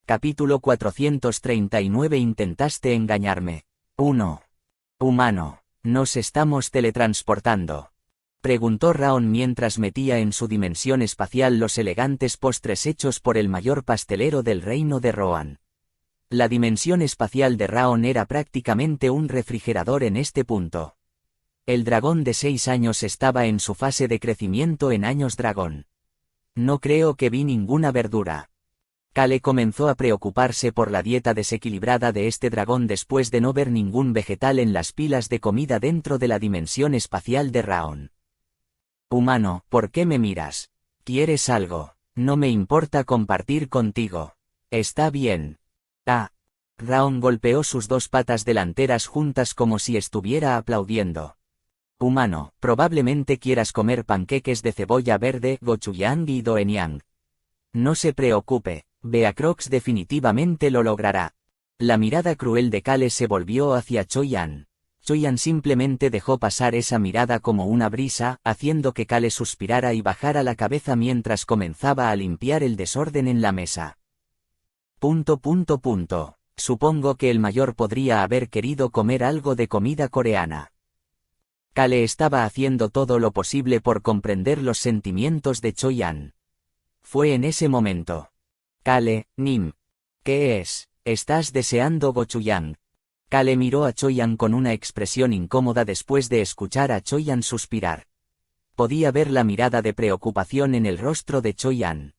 Capítulo 439. Intentaste engañarme. 1. Humano, ¿nos estamos teletransportando?, preguntó Raon mientras metía en su dimensión espacial los elegantes postres hechos por el mayor pastelero del reino de Rohan. La dimensión espacial de Raon era prácticamente un refrigerador en este punto. El dragón de 6 años estaba en su fase de crecimiento en años dragón. No creo que vi ninguna verdura. Kale comenzó a preocuparse por la dieta desequilibrada de este dragón después de no ver ningún vegetal en las pilas de comida dentro de la dimensión espacial de Raon. Humano, ¿por qué me miras? ¿Quieres algo? No me importa compartir contigo. Está bien. Raon golpeó sus 2 patas delanteras juntas como si estuviera aplaudiendo. Humano, probablemente quieras comer panqueques de cebolla verde, gochujang y doenyang. No se preocupe, Beacrox definitivamente lo logrará. La mirada cruel de Kale se volvió hacia Choyan. Choyan simplemente dejó pasar esa mirada como una brisa, haciendo que Kale suspirara y bajara la cabeza mientras comenzaba a limpiar el desorden en la mesa. Supongo que el mayor podría haber querido comer algo de comida coreana. Kale estaba haciendo todo lo posible por comprender los sentimientos de Choyan. Fue en ese momento. Kale, Nim. ¿Qué es? ¿Estás deseando gochujang? Kale miró a Choyan con una expresión incómoda después de escuchar a Choyan suspirar. Podía ver la mirada de preocupación en el rostro de Choyan.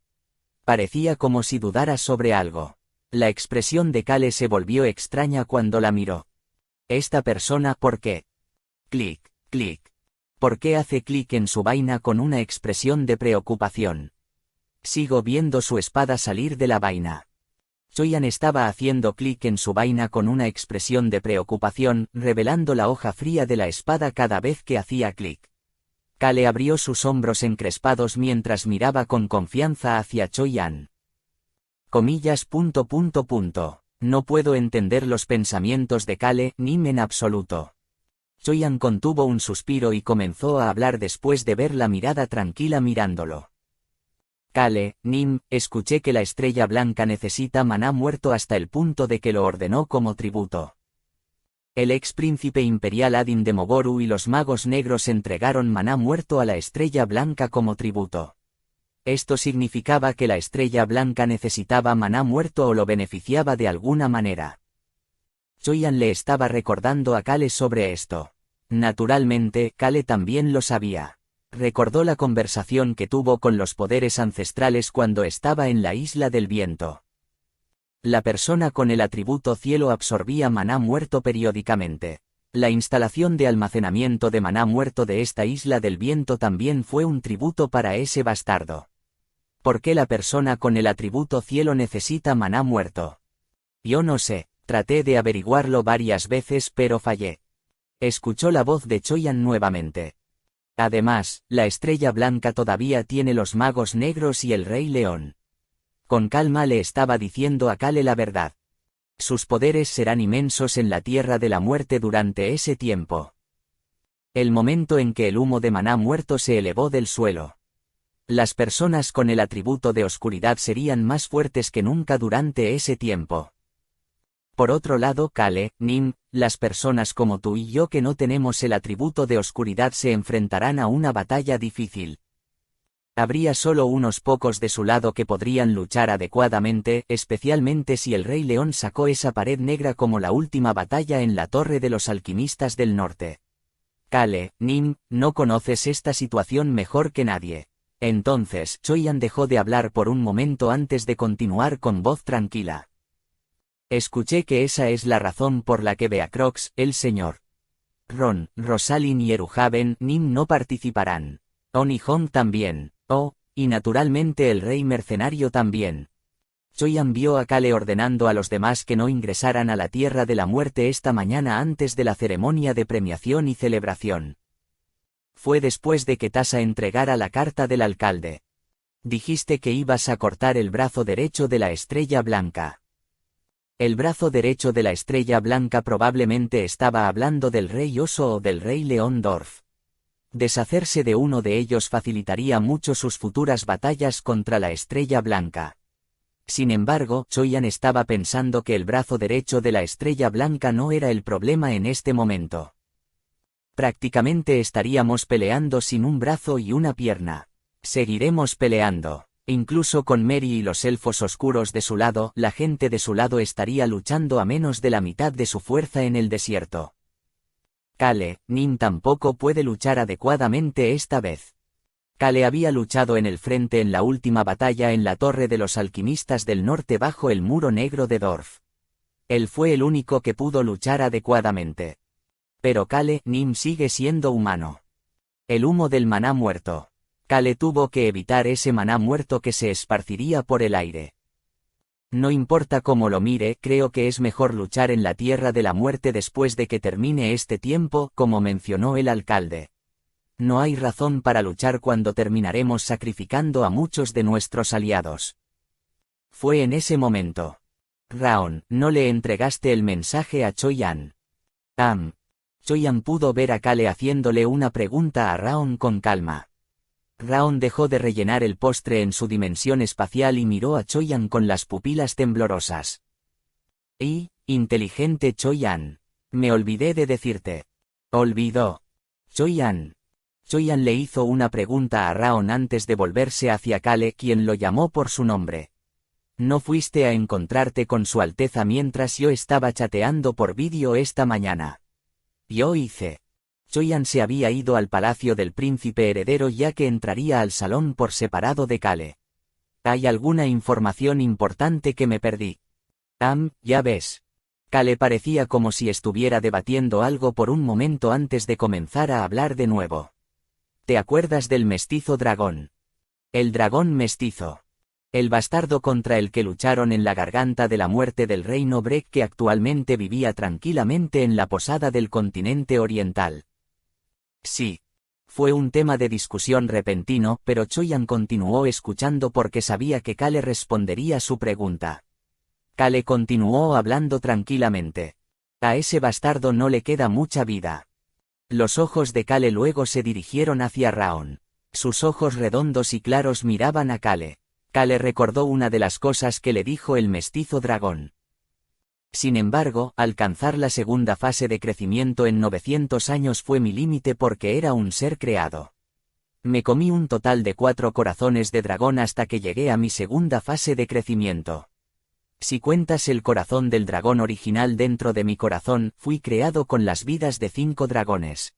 Parecía como si dudara sobre algo. La expresión de Kale se volvió extraña cuando la miró. Esta persona, ¿por qué? Clic, clic. ¿Por qué hace clic en su vaina con una expresión de preocupación? Sigo viendo su espada salir de la vaina. Choyan estaba haciendo clic en su vaina con una expresión de preocupación, revelando la hoja fría de la espada cada vez que hacía clic. Kale abrió sus hombros encrespados mientras miraba con confianza hacia Choyan. Comillas. No puedo entender los pensamientos de Kale, Nim en absoluto. Choyan contuvo un suspiro y comenzó a hablar después de ver la mirada tranquila mirándolo. Kale, Nim, escuché que la estrella blanca necesita maná muerto hasta el punto de que lo ordenó como tributo. El ex príncipe imperial Adin de Mogoru y los magos negros entregaron maná muerto a la estrella blanca como tributo. Esto significaba que la estrella blanca necesitaba maná muerto o lo beneficiaba de alguna manera. Choyan le estaba recordando a Kale sobre esto. Naturalmente, Kale también lo sabía. Recordó la conversación que tuvo con los poderes ancestrales cuando estaba en la Isla del Viento. La persona con el atributo cielo absorbía maná muerto periódicamente. La instalación de almacenamiento de maná muerto de esta Isla del Viento también fue un tributo para ese bastardo. ¿Por qué la persona con el atributo cielo necesita maná muerto? Yo no sé, traté de averiguarlo varias veces pero fallé. Escuchó la voz de Choyan nuevamente. Además, la estrella blanca todavía tiene los magos negros y el rey león. Con calma le estaba diciendo a Kale la verdad. Sus poderes serán inmensos en la tierra de la muerte durante ese tiempo. El momento en que el humo de maná muerto se elevó del suelo. Las personas con el atributo de oscuridad serían más fuertes que nunca durante ese tiempo. Por otro lado, Kale, Nim, las personas como tú y yo que no tenemos el atributo de oscuridad se enfrentarán a una batalla difícil. Habría solo unos pocos de su lado que podrían luchar adecuadamente, especialmente si el Rey León sacó esa pared negra como la última batalla en la Torre de los Alquimistas del Norte. Kale, Nim, no conoces esta situación mejor que nadie. Entonces, Choyan dejó de hablar por un momento antes de continuar con voz tranquila. Escuché que esa es la razón por la que Beacrox, el señor Ron, Rosalind y Eruhaven, Nim no participarán. Onihong también. Y naturalmente el rey mercenario también. Choyan vio a Kale ordenando a los demás que no ingresaran a la Tierra de la Muerte esta mañana antes de la ceremonia de premiación y celebración. Fue después de que Tasa entregara la carta del alcalde. Dijiste que ibas a cortar el brazo derecho de la estrella blanca. El brazo derecho de la estrella blanca probablemente estaba hablando del rey oso o del rey león Dorf. Deshacerse de uno de ellos facilitaría mucho sus futuras batallas contra la estrella blanca. Sin embargo, Choyan estaba pensando que el brazo derecho de la Estrella Blanca no era el problema en este momento. Prácticamente estaríamos peleando sin un brazo y una pierna. Seguiremos peleando. Incluso con Mary y los elfos oscuros de su lado, la gente de su lado estaría luchando a menos de la mitad de su fuerza en el desierto. Kale, Nim tampoco puede luchar adecuadamente esta vez. Kale había luchado en el frente en la última batalla en la Torre de los Alquimistas del Norte bajo el Muro Negro de Dorf. Él fue el único que pudo luchar adecuadamente. Pero Kale, Nim sigue siendo humano. El humo del maná muerto. Kale tuvo que evitar ese maná muerto que se esparciría por el aire. No importa cómo lo mire, creo que es mejor luchar en la Tierra de la Muerte después de que termine este tiempo, como mencionó el alcalde. No hay razón para luchar cuando terminaremos sacrificando a muchos de nuestros aliados. Fue en ese momento. Raon, no le entregaste el mensaje a Choyan. Choyan pudo ver a Kale haciéndole una pregunta a Raon con calma. Raon dejó de rellenar el postre en su dimensión espacial y miró a Choyan con las pupilas temblorosas. Inteligente Choyan. Me olvidé de decirte. Olvidó. Choyan. Choyan le hizo una pregunta a Raon antes de volverse hacia Kale, quien lo llamó por su nombre. ¿No fuiste a encontrarte con su Alteza mientras yo estaba chateando por vídeo esta mañana? Yo hice. Choyan se había ido al palacio del príncipe heredero ya que entraría al salón por separado de Kale. ¿Hay alguna información importante que me perdí? Ya ves. Kale parecía como si estuviera debatiendo algo por un momento antes de comenzar a hablar de nuevo. ¿Te acuerdas del mestizo dragón? El dragón mestizo. El bastardo contra el que lucharon en la garganta de la muerte del reino Breck que actualmente vivía tranquilamente en la posada del continente oriental. Sí. Fue un tema de discusión repentino, pero Choyan continuó escuchando porque sabía que Kale respondería su pregunta. Kale continuó hablando tranquilamente. A ese bastardo no le queda mucha vida. Los ojos de Kale luego se dirigieron hacia Raon. Sus ojos redondos y claros miraban a Kale. Kale recordó una de las cosas que le dijo el mestizo dragón. Sin embargo, alcanzar la segunda fase de crecimiento en 900 años fue mi límite porque era un ser creado. Me comí un total de 4 corazones de dragón hasta que llegué a mi segunda fase de crecimiento. Si cuentas el corazón del dragón original dentro de mi corazón, fui creado con las vidas de 5 dragones.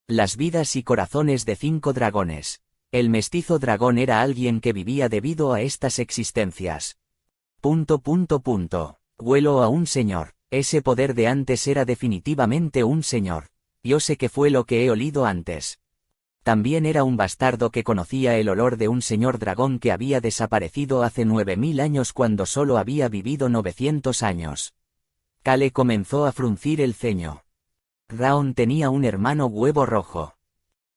Las vidas y corazones de 5 dragones. El mestizo dragón era alguien que vivía debido a estas existencias. Huelo a un señor. Ese poder de antes era definitivamente un señor. Yo sé que fue lo que he olido antes. También era un bastardo que conocía el olor de un señor dragón que había desaparecido hace 9000 años cuando solo había vivido 900 años. Kale comenzó a fruncir el ceño. Raon tenía un hermano huevo rojo.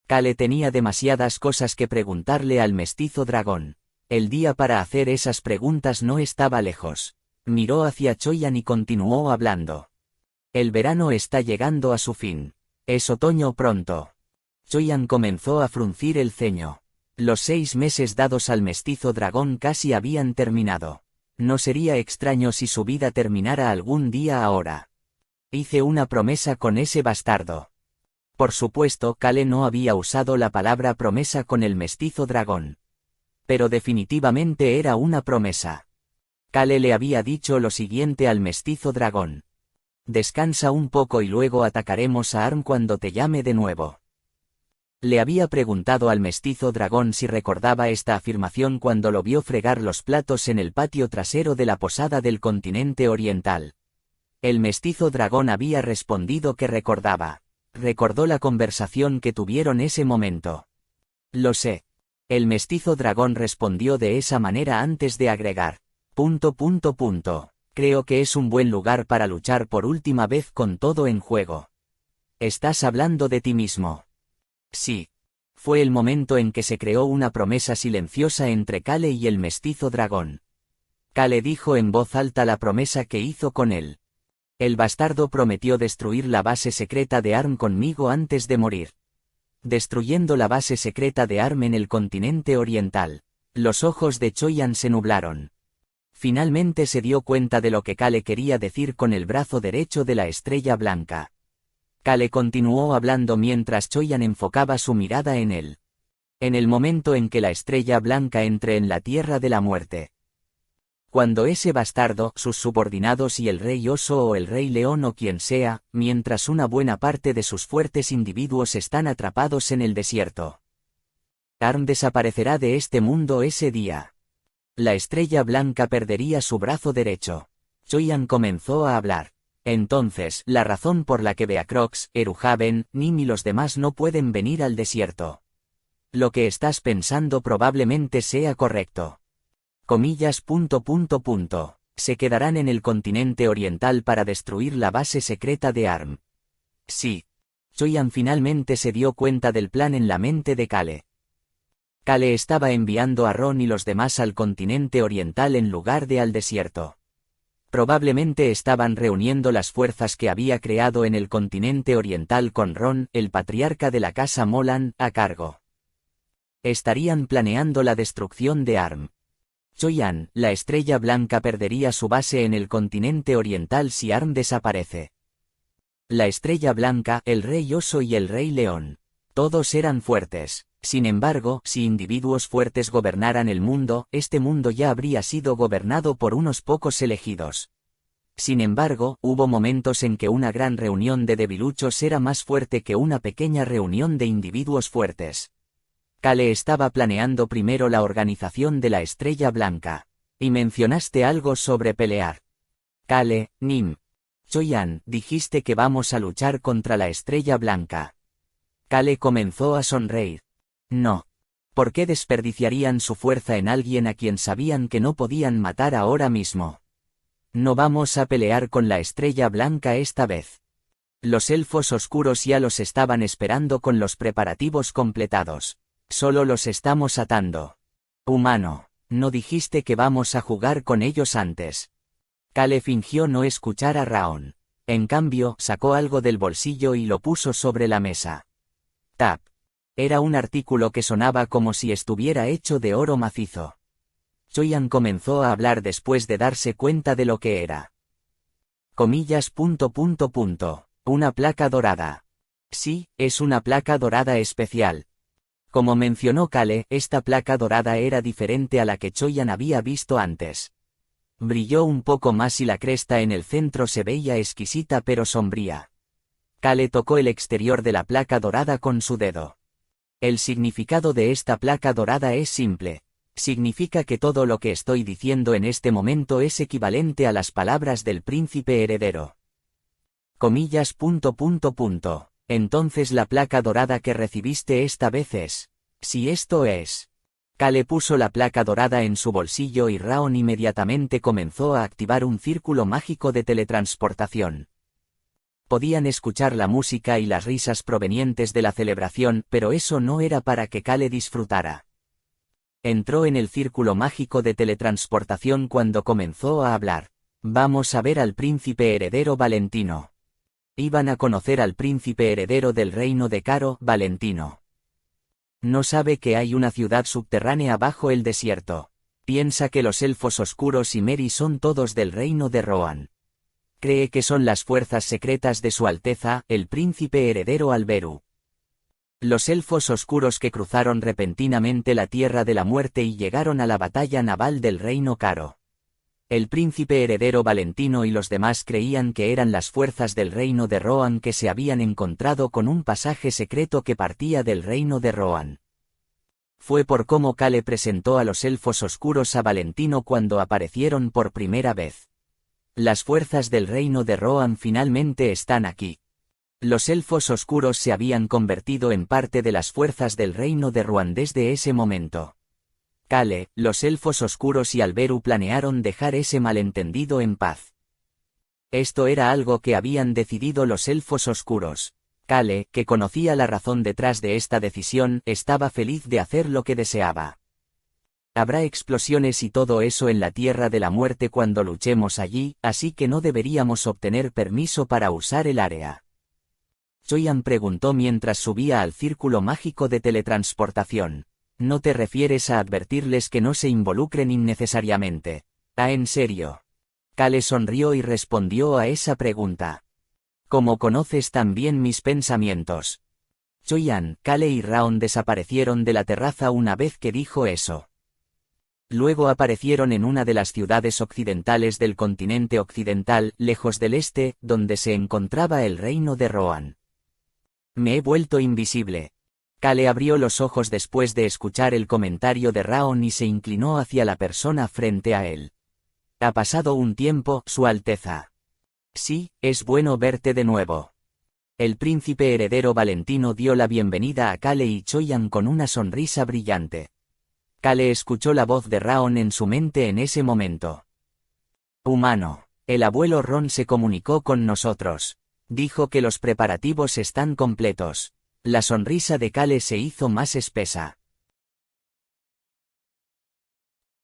Kale tenía demasiadas cosas que preguntarle al mestizo dragón. El día para hacer esas preguntas no estaba lejos. Miró hacia Choyan y continuó hablando. El verano está llegando a su fin. Es otoño pronto. Choyan comenzó a fruncir el ceño. Los 6 meses dados al mestizo dragón casi habían terminado. No sería extraño si su vida terminara algún día ahora. Hice una promesa con ese bastardo. Por supuesto, Kale no había usado la palabra promesa con el mestizo dragón. Pero definitivamente era una promesa. Kale le había dicho lo siguiente al mestizo dragón. Descansa un poco y luego atacaremos a Arm cuando te llame de nuevo. Le había preguntado al mestizo dragón si recordaba esta afirmación cuando lo vio fregar los platos en el patio trasero de la posada del continente oriental. El mestizo dragón había respondido que recordaba. Recordó la conversación que tuvieron ese momento. Lo sé. El mestizo dragón respondió de esa manera antes de agregar. Creo que es un buen lugar para luchar por última vez con todo en juego. ¿Estás hablando de ti mismo? Sí. Fue el momento en que se creó una promesa silenciosa entre Kale y el mestizo dragón. Kale dijo en voz alta la promesa que hizo con él. El bastardo prometió destruir la base secreta de Arm conmigo antes de morir. Destruyendo la base secreta de Arm en el continente oriental. Los ojos de Choyan se nublaron. Finalmente se dio cuenta de lo que Kale quería decir con el brazo derecho de la estrella blanca. Kale continuó hablando mientras Choyan enfocaba su mirada en él. En el momento en que la estrella blanca entre en la tierra de la muerte. Cuando ese bastardo, sus subordinados y el rey oso o el rey león o quien sea, mientras una buena parte de sus fuertes individuos están atrapados en el desierto. Arm desaparecerá de este mundo ese día. La estrella blanca perdería su brazo derecho. Choyan comenzó a hablar. Entonces, la razón por la que Beacrox, Eruhaven, Nim y los demás no pueden venir al desierto. Lo que estás pensando probablemente sea correcto. Comillas. Se quedarán en el continente oriental para destruir la base secreta de ARM. Sí. Choyan finalmente se dio cuenta del plan en la mente de Kale. Kale estaba enviando a Ron y los demás al continente oriental en lugar de al desierto. Probablemente estaban reuniendo las fuerzas que había creado en el continente oriental con Ron, el patriarca de la casa Molan, a cargo. Estarían planeando la destrucción de ARM. Choyan, la estrella blanca perdería su base en el continente oriental si ARM desaparece. La estrella blanca, el rey oso y el rey león. Todos eran fuertes. Sin embargo, si individuos fuertes gobernaran el mundo, este mundo ya habría sido gobernado por unos pocos elegidos. Sin embargo, hubo momentos en que una gran reunión de debiluchos era más fuerte que una pequeña reunión de individuos fuertes. Kale estaba planeando primero la organización de la estrella blanca. Y mencionaste algo sobre pelear. Kale, Nim. Choyan, dijiste que vamos a luchar contra la estrella blanca. Kale comenzó a sonreír. No. ¿Por qué desperdiciarían su fuerza en alguien a quien sabían que no podían matar ahora mismo? No vamos a pelear con la estrella blanca esta vez. Los elfos oscuros ya los estaban esperando con los preparativos completados. Solo los estamos atando. Humano, ¿no dijiste que vamos a jugar con ellos antes? Kale fingió no escuchar a Raon. En cambio, sacó algo del bolsillo y lo puso sobre la mesa. Tap. Era un artículo que sonaba como si estuviera hecho de oro macizo. Choyan comenzó a hablar después de darse cuenta de lo que era. Comillas. Una placa dorada. Sí, es una placa dorada especial. Como mencionó Kale, esta placa dorada era diferente a la que Choyan había visto antes. Brilló un poco más y la cresta en el centro se veía exquisita pero sombría. Kale tocó el exterior de la placa dorada con su dedo. El significado de esta placa dorada es simple. Significa que todo lo que estoy diciendo en este momento es equivalente a las palabras del príncipe heredero. Comillas. Entonces la placa dorada que recibiste esta vez es. Si esto es. Kale puso la placa dorada en su bolsillo y Raon inmediatamente comenzó a activar un círculo mágico de teletransportación. Podían escuchar la música y las risas provenientes de la celebración, pero eso no era para que Kale disfrutara. Entró en el círculo mágico de teletransportación cuando comenzó a hablar. Vamos a ver al príncipe heredero Valentino. Iban a conocer al príncipe heredero del reino de Caro, Valentino. No sabe que hay una ciudad subterránea bajo el desierto. Piensa que los elfos oscuros y Meri son todos del reino de Rohan. Cree que son las fuerzas secretas de su Alteza, el príncipe heredero Alberu. Los elfos oscuros que cruzaron repentinamente la tierra de la muerte y llegaron a la batalla naval del reino Caro. El príncipe heredero Valentino y los demás creían que eran las fuerzas del reino de Rohan que se habían encontrado con un pasaje secreto que partía del reino de Rohan. Fue por cómo Kale presentó a los elfos oscuros a Valentino cuando aparecieron por primera vez. Las fuerzas del reino de Rohan finalmente están aquí. Los elfos oscuros se habían convertido en parte de las fuerzas del reino de Rohan desde ese momento. Kale, los elfos oscuros y Alberu planearon dejar ese malentendido en paz. Esto era algo que habían decidido los elfos oscuros. Kale, que conocía la razón detrás de esta decisión, estaba feliz de hacer lo que deseaba. Habrá explosiones y todo eso en la Tierra de la Muerte cuando luchemos allí, así que no deberíamos obtener permiso para usar el área. Choyan preguntó mientras subía al círculo mágico de teletransportación. ¿No te refieres a advertirles que no se involucren innecesariamente? Ah, ¿en serio? Kale sonrió y respondió a esa pregunta. ¿Cómo conoces tan bien mis pensamientos? Choi-An, Kale y Raon desaparecieron de la terraza una vez que dijo eso. Luego aparecieron en una de las ciudades occidentales del continente occidental, lejos del este, donde se encontraba el reino de Rohan. Me he vuelto invisible. Kale abrió los ojos después de escuchar el comentario de Raon y se inclinó hacia la persona frente a él. Ha pasado un tiempo, Su Alteza. Sí, es bueno verte de nuevo. El príncipe heredero Valentino dio la bienvenida a Kale y Choi-An con una sonrisa brillante. Kale escuchó la voz de Raon en su mente en ese momento. Humano, el abuelo Ron se comunicó con nosotros. Dijo que los preparativos están completos. La sonrisa de Kale se hizo más espesa.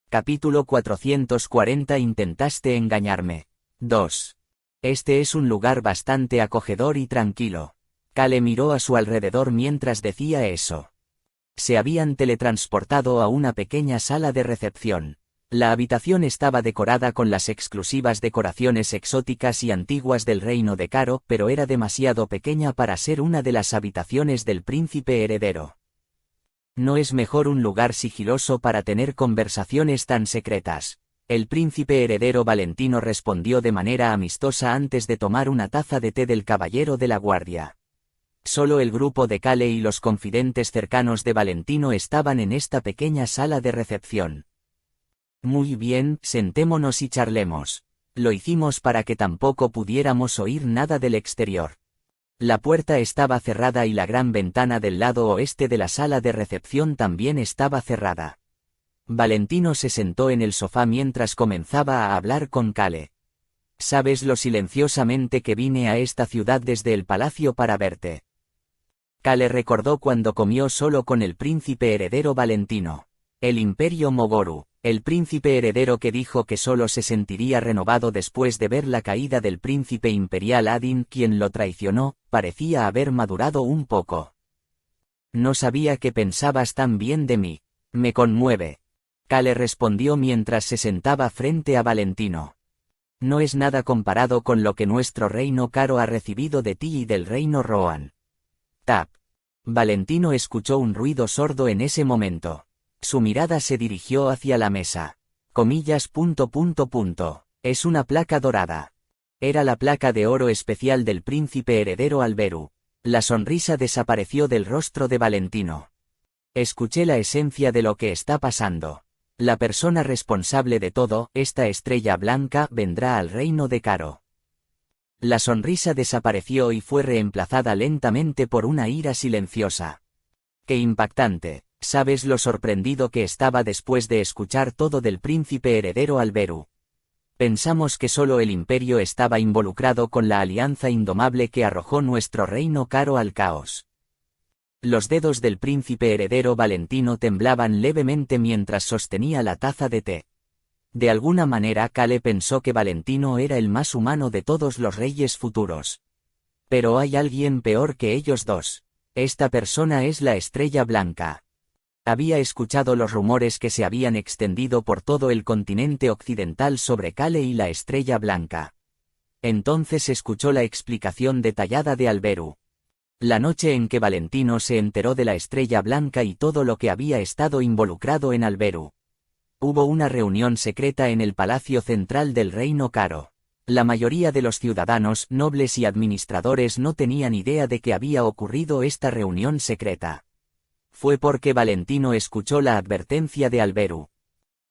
Capítulo 440 Intentaste engañarme. 2. Este es un lugar bastante acogedor y tranquilo. Kale miró a su alrededor mientras decía eso. Se habían teletransportado a una pequeña sala de recepción. La habitación estaba decorada con las exclusivas decoraciones exóticas y antiguas del reino de Caro, pero era demasiado pequeña para ser una de las habitaciones del príncipe heredero. ¿No es mejor un lugar sigiloso para tener conversaciones tan secretas? El príncipe heredero Valentino respondió de manera amistosa antes de tomar una taza de té del caballero de la guardia. Solo el grupo de Kale y los confidentes cercanos de Valentino estaban en esta pequeña sala de recepción. Muy bien, sentémonos y charlemos. Lo hicimos para que tampoco pudiéramos oír nada del exterior. La puerta estaba cerrada y la gran ventana del lado oeste de la sala de recepción también estaba cerrada. Valentino se sentó en el sofá mientras comenzaba a hablar con Kale. Sabes lo silenciosamente que vine a esta ciudad desde el palacio para verte. Kale recordó cuando comió solo con el príncipe heredero Valentino. El Imperio Mogoru, el príncipe heredero que dijo que solo se sentiría renovado después de ver la caída del príncipe imperial Adin, quien lo traicionó, parecía haber madurado un poco. No sabía que pensabas tan bien de mí. Me conmueve. Kale respondió mientras se sentaba frente a Valentino. No es nada comparado con lo que nuestro reino Caro ha recibido de ti y del reino Rohan. Tap. Valentino escuchó un ruido sordo en ese momento. Su mirada se dirigió hacia la mesa. Comillas. Es una placa dorada. Era la placa de oro especial del príncipe heredero Alberu. La sonrisa desapareció del rostro de Valentino. Escuché la esencia de lo que está pasando. La persona responsable de todo, esta estrella blanca, vendrá al reino de Caro. La sonrisa desapareció y fue reemplazada lentamente por una ira silenciosa. ¡Qué impactante! ¿Sabes lo sorprendido que estaba después de escuchar todo del príncipe heredero Alberu? Pensamos que solo el imperio estaba involucrado con la alianza indomable que arrojó nuestro reino Caro al caos. Los dedos del príncipe heredero Valentino temblaban levemente mientras sostenía la taza de té. De alguna manera Kale pensó que Valentino era el más humano de todos los reyes futuros. Pero hay alguien peor que ellos dos. Esta persona es la Estrella Blanca. Había escuchado los rumores que se habían extendido por todo el continente occidental sobre Kale y la Estrella Blanca. Entonces escuchó la explicación detallada de Alberu. La noche en que Valentino se enteró de la Estrella Blanca y todo lo que había estado involucrado en Alberu. Hubo una reunión secreta en el palacio central del reino Caro. La mayoría de los ciudadanos, nobles y administradores no tenían idea de que había ocurrido esta reunión secreta. Fue porque Valentino escuchó la advertencia de Alberu.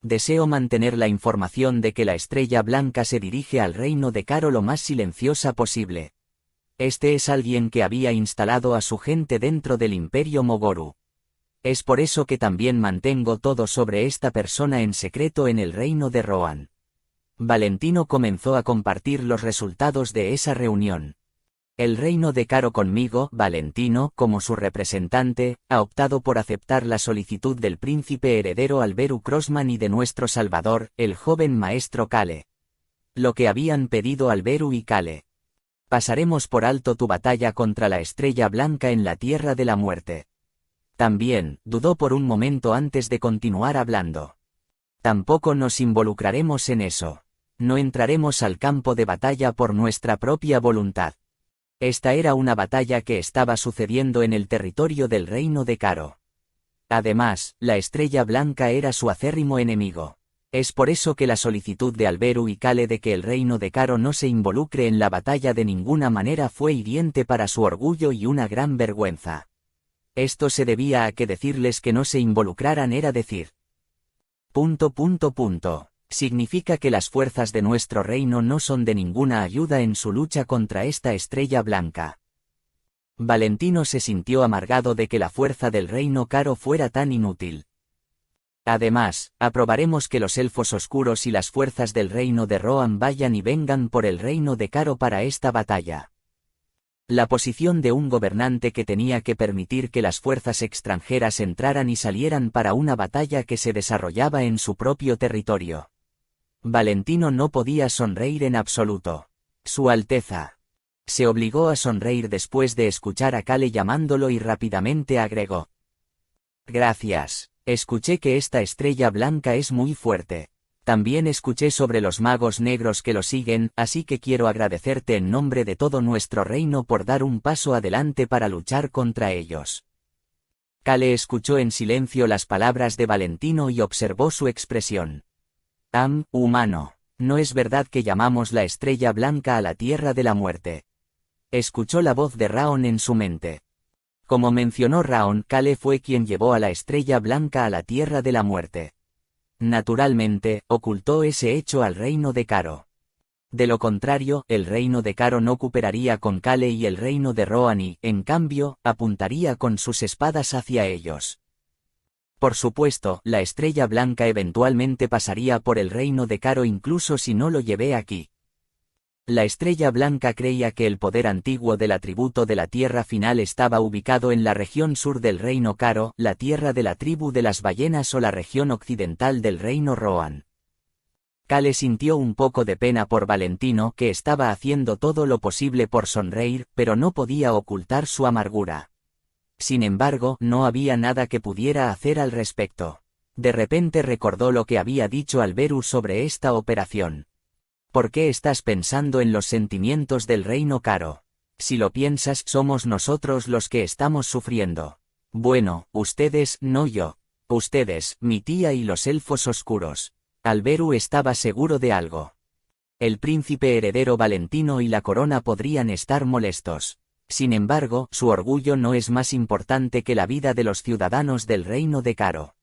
Deseo mantener la información de que la Estrella Blanca se dirige al reino de Caro lo más silenciosa posible. Este es alguien que había instalado a su gente dentro del Imperio Mogoru. Es por eso que también mantengo todo sobre esta persona en secreto en el reino de Rohan. Valentino comenzó a compartir los resultados de esa reunión. El reino de Caro conmigo, Valentino, como su representante, ha optado por aceptar la solicitud del príncipe heredero Alberu Crossman y de nuestro salvador, el joven maestro Kale. Lo que habían pedido Alberu y Kale. Pasaremos por alto tu batalla contra la Estrella Blanca en la Tierra de la Muerte. También, dudó por un momento antes de continuar hablando. Tampoco nos involucraremos en eso. No entraremos al campo de batalla por nuestra propia voluntad. Esta era una batalla que estaba sucediendo en el territorio del reino de Caro. Además, la Estrella Blanca era su acérrimo enemigo. Es por eso que la solicitud de Alberu y Kale de que el reino de Caro no se involucre en la batalla de ninguna manera fue hiriente para su orgullo y una gran vergüenza. Esto se debía a que decirles que no se involucraran era decir. Significa que las fuerzas de nuestro reino no son de ninguna ayuda en su lucha contra esta Estrella Blanca. Valentino se sintió amargado de que la fuerza del reino Caro fuera tan inútil. Además, aprobaremos que los elfos oscuros y las fuerzas del reino de Rohan vayan y vengan por el reino de Caro para esta batalla. La posición de un gobernante que tenía que permitir que las fuerzas extranjeras entraran y salieran para una batalla que se desarrollaba en su propio territorio. Valentino no podía sonreír en absoluto. Su Alteza. Se obligó a sonreír después de escuchar a Kale llamándolo y rápidamente agregó. Gracias. Escuché que esta Estrella Blanca es muy fuerte. También escuché sobre los magos negros que lo siguen, así que quiero agradecerte en nombre de todo nuestro reino por dar un paso adelante para luchar contra ellos. Kale escuchó en silencio las palabras de Valentino y observó su expresión. Humano. No es verdad que llamamos la Estrella Blanca a la Tierra de la Muerte. Escuchó la voz de Raon en su mente. Como mencionó Raon, Kale fue quien llevó a la Estrella Blanca a la Tierra de la Muerte. Naturalmente, ocultó ese hecho al reino de Caro. De lo contrario, el reino de Caro no cooperaría con Kale y el reino de Rohan y, en cambio, apuntaría con sus espadas hacia ellos. Por supuesto, la Estrella Blanca eventualmente pasaría por el reino de Caro incluso si no lo llevé aquí. La Estrella Blanca creía que el poder antiguo del atributo de la Tierra Final estaba ubicado en la región sur del reino Caro, la tierra de la tribu de las ballenas o la región occidental del reino Rohan. Kale sintió un poco de pena por Valentino que estaba haciendo todo lo posible por sonreír, pero no podía ocultar su amargura. Sin embargo, no había nada que pudiera hacer al respecto. De repente recordó lo que había dicho Alberu sobre esta operación. ¿Por qué estás pensando en los sentimientos del reino Caro? Si lo piensas, somos nosotros los que estamos sufriendo. Bueno, ustedes, no yo. Ustedes, mi tía y los elfos oscuros. Alberu estaba seguro de algo. El príncipe heredero Valentino y la corona podrían estar molestos. Sin embargo, su orgullo no es más importante que la vida de los ciudadanos del reino de Caro.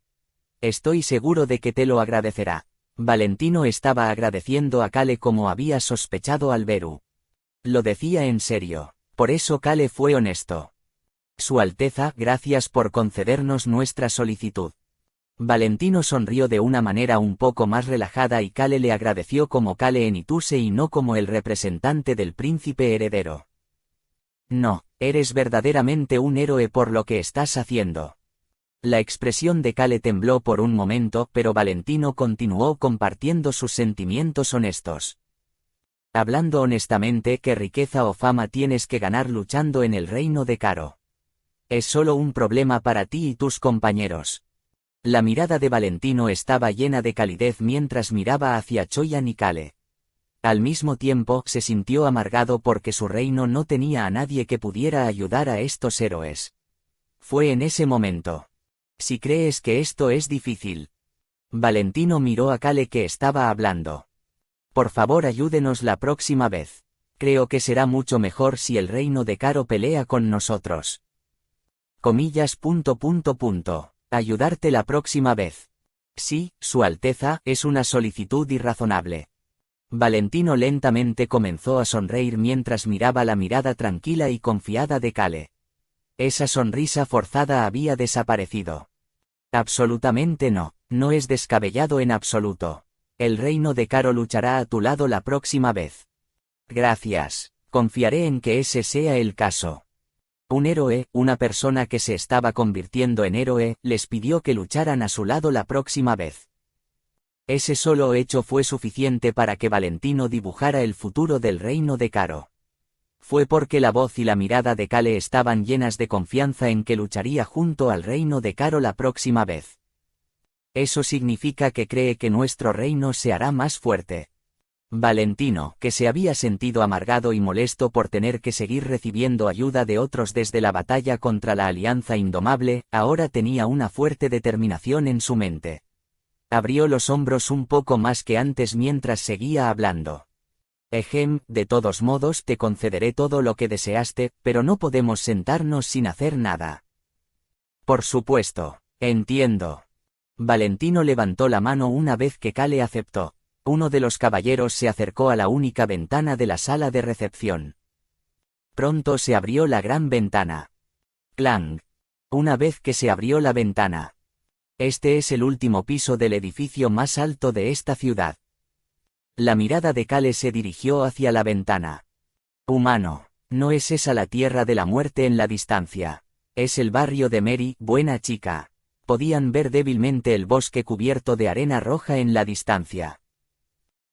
Estoy seguro de que te lo agradecerá. Valentino estaba agradeciendo a Kale como había sospechado Alberu. Lo decía en serio. Por eso Kale fue honesto. Su Alteza, gracias por concedernos nuestra solicitud. Valentino sonrió de una manera un poco más relajada y Kale le agradeció como Kale Enituse y no como el representante del príncipe heredero. No, eres verdaderamente un héroe por lo que estás haciendo. La expresión de Kale tembló por un momento, pero Valentino continuó compartiendo sus sentimientos honestos. Hablando honestamente, ¿qué riqueza o fama tienes que ganar luchando en el reino de Caro? Es solo un problema para ti y tus compañeros. La mirada de Valentino estaba llena de calidez mientras miraba hacia Choyan y Kale. Al mismo tiempo, se sintió amargado porque su reino no tenía a nadie que pudiera ayudar a estos héroes. Fue en ese momento. Si crees que esto es difícil. Valentino miró a Kale que estaba hablando. Por favor, ayúdenos la próxima vez. Creo que será mucho mejor si el reino de Caro pelea con nosotros. Comillas. Ayudarte la próxima vez. Sí, Su Alteza, es una solicitud irrazonable. Valentino lentamente comenzó a sonreír mientras miraba la mirada tranquila y confiada de Kale. Esa sonrisa forzada había desaparecido. Absolutamente no, no es descabellado en absoluto. El reino de Caro luchará a tu lado la próxima vez. Gracias, confiaré en que ese sea el caso. Un héroe, una persona que se estaba convirtiendo en héroe, les pidió que lucharan a su lado la próxima vez. Ese solo hecho fue suficiente para que Valentino dibujara el futuro del reino de Caro. Fue porque la voz y la mirada de Kale estaban llenas de confianza en que lucharía junto al reino de Caro la próxima vez. Eso significa que cree que nuestro reino se hará más fuerte. Valentino, que se había sentido amargado y molesto por tener que seguir recibiendo ayuda de otros desde la batalla contra la Alianza Indomable, ahora tenía una fuerte determinación en su mente. Abrió los hombros un poco más que antes mientras seguía hablando. De todos modos te concederé todo lo que deseaste, pero no podemos sentarnos sin hacer nada. Por supuesto, entiendo. Valentino levantó la mano una vez que Kale aceptó. Uno de los caballeros se acercó a la única ventana de la sala de recepción. Pronto se abrió la gran ventana. Clang. Una vez que se abrió la ventana. Este es el último piso del edificio más alto de esta ciudad. La mirada de Kale se dirigió hacia la ventana. Humano, no es esa la tierra de la muerte en la distancia. Es el barrio de Mary, buena chica. Podían ver débilmente el bosque cubierto de arena roja en la distancia.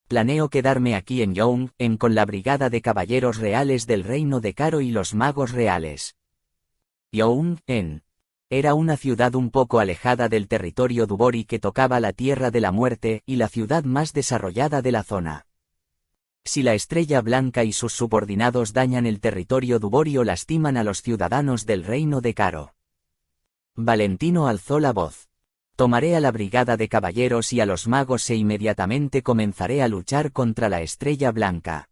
Planeo quedarme aquí en Young, con la brigada de caballeros reales del reino de Caro y los magos reales. Young, era una ciudad un poco alejada del territorio Dubori que tocaba la tierra de la muerte y la ciudad más desarrollada de la zona. Si la Estrella Blanca y sus subordinados dañan el territorio Dubori o lastiman a los ciudadanos del reino de Caro. Valentino alzó la voz. Tomaré a la brigada de caballeros y a los magos e inmediatamente comenzaré a luchar contra la Estrella Blanca.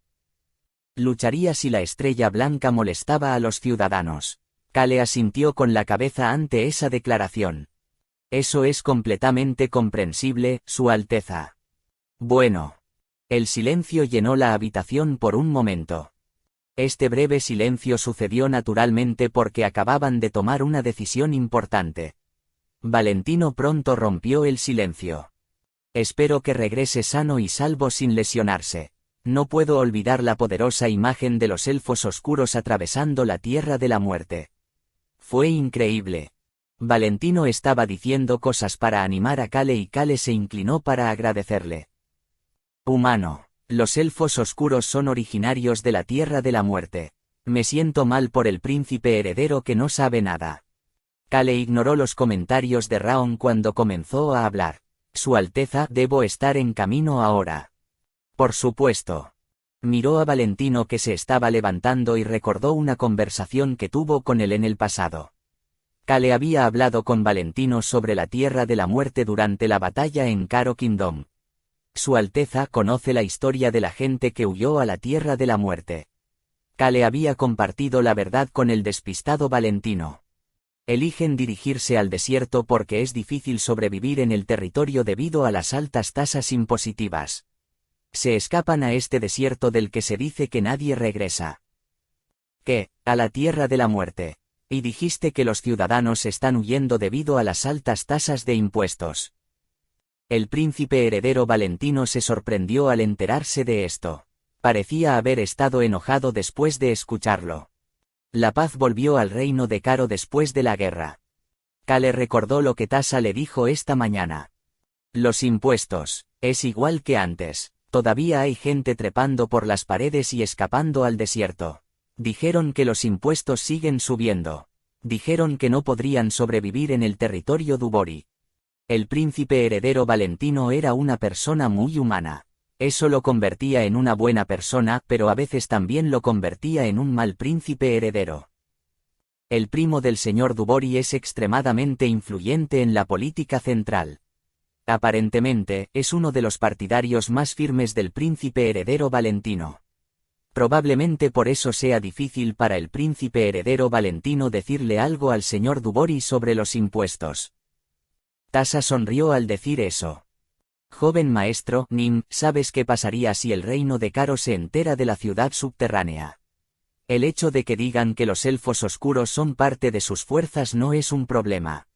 Lucharía si la Estrella Blanca molestaba a los ciudadanos. Kale asintió con la cabeza ante esa declaración. Eso es completamente comprensible, Su Alteza. Bueno. El silencio llenó la habitación por un momento. Este breve silencio sucedió naturalmente porque acababan de tomar una decisión importante. Valentino pronto rompió el silencio. Espero que regrese sano y salvo sin lesionarse. No puedo olvidar la poderosa imagen de los elfos oscuros atravesando la tierra de la muerte. Fue increíble. Valentino estaba diciendo cosas para animar a Kale y Kale se inclinó para agradecerle. Humano, los elfos oscuros son originarios de la tierra de la muerte. Me siento mal por el príncipe heredero que no sabe nada. Kale ignoró los comentarios de Raon cuando comenzó a hablar. Su Alteza, debo estar en camino ahora. Por supuesto. Miró a Valentino que se estaba levantando y recordó una conversación que tuvo con él en el pasado. Kale había hablado con Valentino sobre la tierra de la muerte durante la batalla en Caro Kingdom. Su Alteza conoce la historia de la gente que huyó a la tierra de la muerte. Kale había compartido la verdad con el despistado Valentino. Eligen dirigirse al desierto porque es difícil sobrevivir en el territorio debido a las altas tasas impositivas. Se escapan a este desierto del que se dice que nadie regresa. ¿Qué? A la tierra de la muerte. Y dijiste que los ciudadanos están huyendo debido a las altas tasas de impuestos. El príncipe heredero Valentino se sorprendió al enterarse de esto. Parecía haber estado enojado después de escucharlo. La paz volvió al reino de Caro después de la guerra. Kale recordó lo que Tasa le dijo esta mañana. Los impuestos, es igual que antes. Todavía hay gente trepando por las paredes y escapando al desierto. Dijeron que los impuestos siguen subiendo. Dijeron que no podrían sobrevivir en el territorio Dubori. El príncipe heredero Valentino era una persona muy humana. Eso lo convertía en una buena persona, pero a veces también lo convertía en un mal príncipe heredero. El primo del señor Dubori es extremadamente influyente en la política central. Aparentemente, es uno de los partidarios más firmes del príncipe heredero Valentino. Probablemente por eso sea difícil para el príncipe heredero Valentino decirle algo al señor Dubori sobre los impuestos. Tasa sonrió al decir eso. Joven maestro, Nim, ¿sabes qué pasaría si el reino de Caro se entera de la ciudad subterránea? El hecho de que digan que los elfos oscuros son parte de sus fuerzas no es un problema.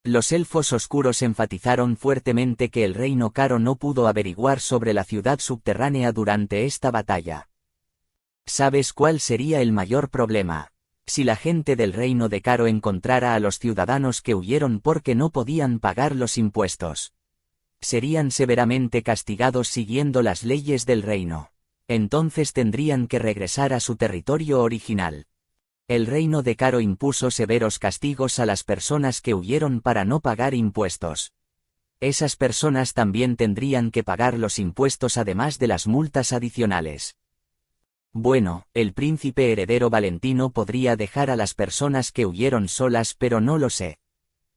Los elfos oscuros enfatizaron fuertemente que el reino Caro no pudo averiguar sobre la ciudad subterránea durante esta batalla. ¿Sabes cuál sería el mayor problema? Si la gente del reino de Caro encontrara a los ciudadanos que huyeron porque no podían pagar los impuestos. Serían severamente castigados siguiendo las leyes del reino. Entonces tendrían que regresar a su territorio original. El reino de Caro impuso severos castigos a las personas que huyeron para no pagar impuestos. Esas personas también tendrían que pagar los impuestos además de las multas adicionales. Bueno, el príncipe heredero Valentino podría dejar a las personas que huyeron solas, pero no lo sé.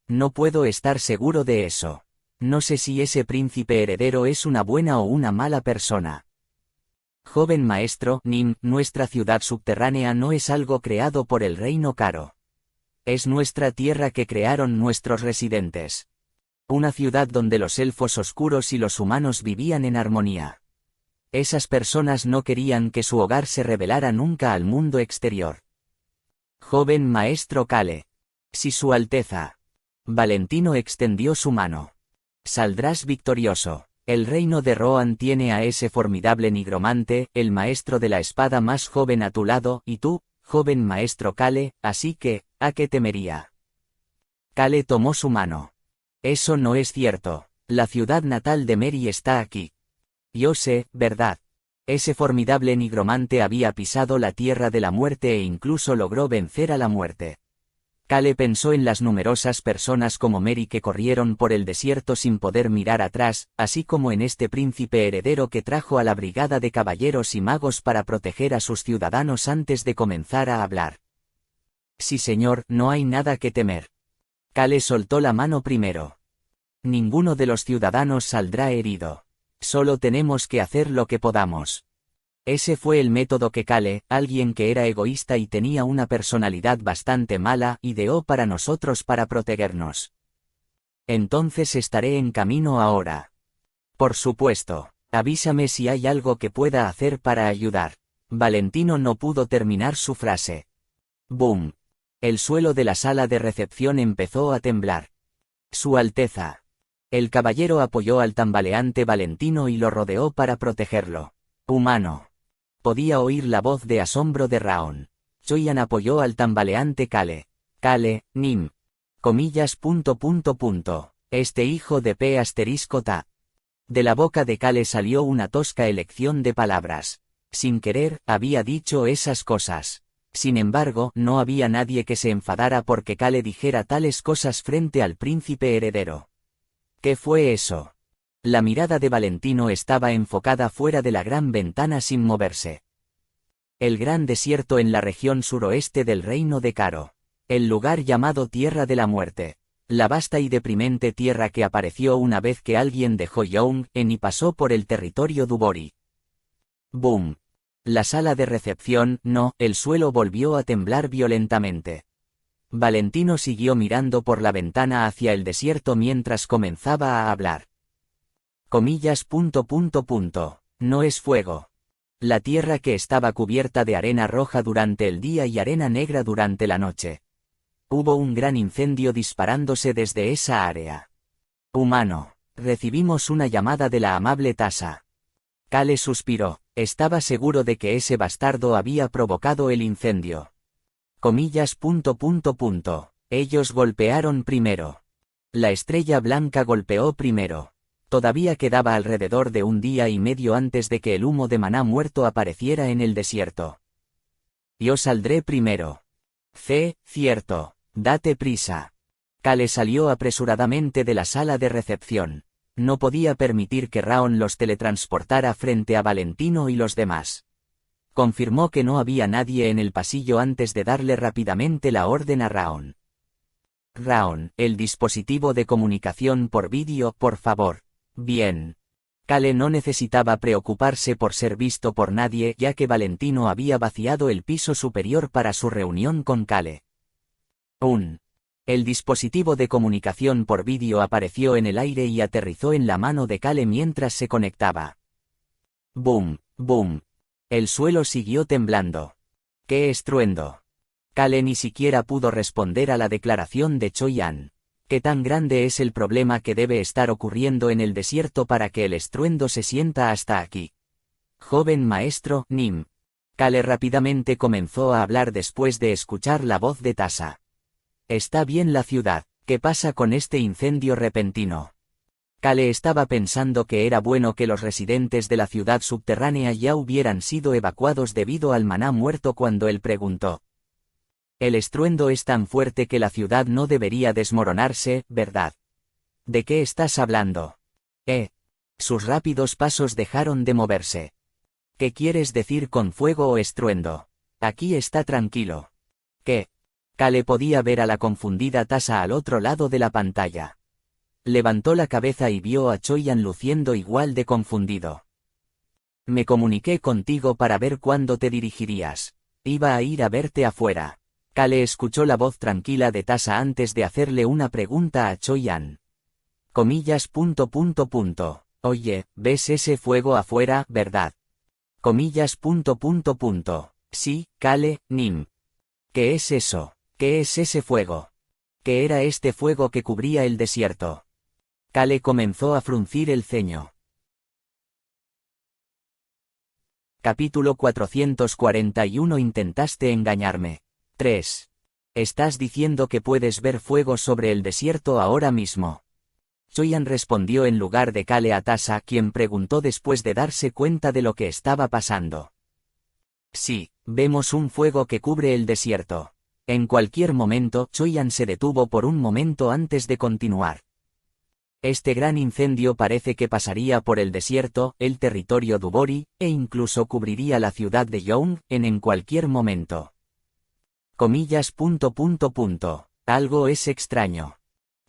No puedo estar seguro de eso. No sé si ese príncipe heredero es una buena o una mala persona. Joven maestro, Nim, nuestra ciudad subterránea no es algo creado por el reino Caro. Es nuestra tierra que crearon nuestros residentes. Una ciudad donde los elfos oscuros y los humanos vivían en armonía. Esas personas no querían que su hogar se revelara nunca al mundo exterior. Joven maestro Kale. Si Su Alteza. Valentino extendió su mano. Saldrás victorioso. El reino de Rohan tiene a ese formidable nigromante, el maestro de la espada más joven a tu lado, y tú, joven maestro Kale, así que, ¿a qué temería? Kale tomó su mano. Eso no es cierto. La ciudad natal de Mary está aquí. Yo sé, ¿verdad? Ese formidable nigromante había pisado la tierra de la muerte e incluso logró vencer a la muerte. Kale pensó en las numerosas personas como Mary que corrieron por el desierto sin poder mirar atrás, así como en este príncipe heredero que trajo a la brigada de caballeros y magos para proteger a sus ciudadanos antes de comenzar a hablar. Sí señor, no hay nada que temer. Kale soltó la mano primero. Ninguno de los ciudadanos saldrá herido. Solo tenemos que hacer lo que podamos. Ese fue el método que Kale, alguien que era egoísta y tenía una personalidad bastante mala, ideó para nosotros para protegernos. Entonces estaré en camino ahora. Por supuesto, avísame si hay algo que pueda hacer para ayudar. Valentino no pudo terminar su frase. ¡Boom! El suelo de la sala de recepción empezó a temblar. Su Alteza. El caballero apoyó al tambaleante Valentino y lo rodeó para protegerlo. Humano. Podía oír la voz de asombro de Raon. Choyan apoyó al tambaleante Kale. Kale, Nim. Comillas. Este hijo de P asterisco ta. De la boca de Kale salió una tosca elección de palabras. Sin querer, había dicho esas cosas. Sin embargo, no había nadie que se enfadara porque Kale dijera tales cosas frente al príncipe heredero. ¿Qué fue eso? La mirada de Valentino estaba enfocada fuera de la gran ventana sin moverse. El gran desierto en la región suroeste del reino de Caro. El lugar llamado Tierra de la Muerte. La vasta y deprimente tierra que apareció una vez que alguien dejó Young en y pasó por el territorio Dubori. Boom. La sala de recepción, no, el suelo volvió a temblar violentamente. Valentino siguió mirando por la ventana hacia el desierto mientras comenzaba a hablar. Comillas. No es fuego. La tierra que estaba cubierta de arena roja durante el día y arena negra durante la noche. Hubo un gran incendio disparándose desde esa área. Humano. Recibimos una llamada de la amable Tasa. Kale suspiró. Estaba seguro de que ese bastardo había provocado el incendio. Comillas. Ellos golpearon primero. La estrella blanca golpeó primero. Todavía quedaba alrededor de un día y medio antes de que el humo de maná muerto apareciera en el desierto. Yo saldré primero. Cierto. Date prisa. Kale salió apresuradamente de la sala de recepción. No podía permitir que Raon los teletransportara frente a Valentino y los demás. Confirmó que no había nadie en el pasillo antes de darle rápidamente la orden a Raon. Raon, el dispositivo de comunicación por vídeo, por favor. Bien. Kale no necesitaba preocuparse por ser visto por nadie ya que Valentino había vaciado el piso superior para su reunión con Kale. El dispositivo de comunicación por vídeo apareció en el aire y aterrizó en la mano de Kale mientras se conectaba. Boom, boom. El suelo siguió temblando. ¡Qué estruendo! Kale ni siquiera pudo responder a la declaración de Choyan. ¿Qué tan grande es el problema que debe estar ocurriendo en el desierto para que el estruendo se sienta hasta aquí? Joven maestro, Nim. Kale rápidamente comenzó a hablar después de escuchar la voz de Tasa. Está bien la ciudad, ¿qué pasa con este incendio repentino? Kale estaba pensando que era bueno que los residentes de la ciudad subterránea ya hubieran sido evacuados debido al maná muerto cuando él preguntó. El estruendo es tan fuerte que la ciudad no debería desmoronarse, ¿verdad? ¿De qué estás hablando? Sus rápidos pasos dejaron de moverse. ¿Qué quieres decir con fuego o estruendo? Aquí está tranquilo. ¿Qué? Kale podía ver a la confundida Tasa al otro lado de la pantalla. Levantó la cabeza y vio a Choyan luciendo igual de confundido. Me comuniqué contigo para ver cuándo te dirigirías. Iba a ir a verte afuera. Kale escuchó la voz tranquila de Tasa antes de hacerle una pregunta a Choyan. Comillas. Oye, ¿ves ese fuego afuera, verdad? Comillas. Sí, Kale, Nim. ¿Qué es eso? ¿Qué es ese fuego? ¿Qué era este fuego que cubría el desierto? Kale comenzó a fruncir el ceño. Capítulo 441. Intentaste engañarme. 3. Estás diciendo que puedes ver fuego sobre el desierto ahora mismo. Choyan respondió en lugar de Kale a Tasa, quien preguntó después de darse cuenta de lo que estaba pasando. Sí, vemos un fuego que cubre el desierto. En cualquier momento, Choyan se detuvo por un momento antes de continuar. Este gran incendio parece que pasaría por el desierto, el territorio Dubori, e incluso cubriría la ciudad de Young en cualquier momento. Comillas. Algo es extraño.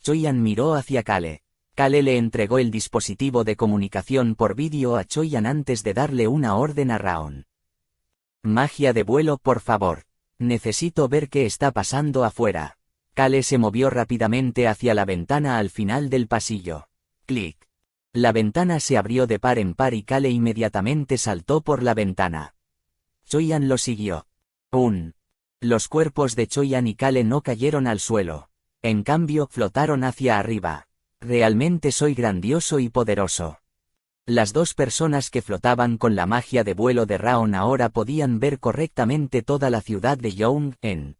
Choyan miró hacia Kale. Kale le entregó el dispositivo de comunicación por vídeo a Choyan antes de darle una orden a Raon. Magia de vuelo, por favor. Necesito ver qué está pasando afuera. Kale se movió rápidamente hacia la ventana al final del pasillo. Clic. La ventana se abrió de par en par y Kale inmediatamente saltó por la ventana. Choyan lo siguió. Los cuerpos de Choyan y Kale no cayeron al suelo. En cambio, flotaron hacia arriba. Realmente soy grandioso y poderoso. Las dos personas que flotaban con la magia de vuelo de Raon ahora podían ver correctamente toda la ciudad de Young en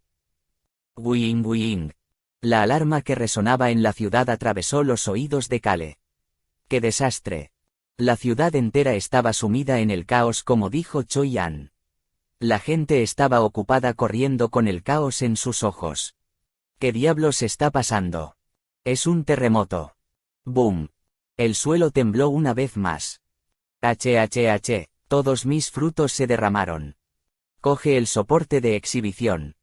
Wing. La alarma que resonaba en la ciudad atravesó los oídos de Kale. ¡Qué desastre! La ciudad entera estaba sumida en el caos, como dijo Choyan. La gente estaba ocupada corriendo con el caos en sus ojos. ¿Qué diablos está pasando? Es un terremoto. ¡Boom! El suelo tembló una vez más. Todos mis frutos se derramaron. Coge el soporte de exhibición.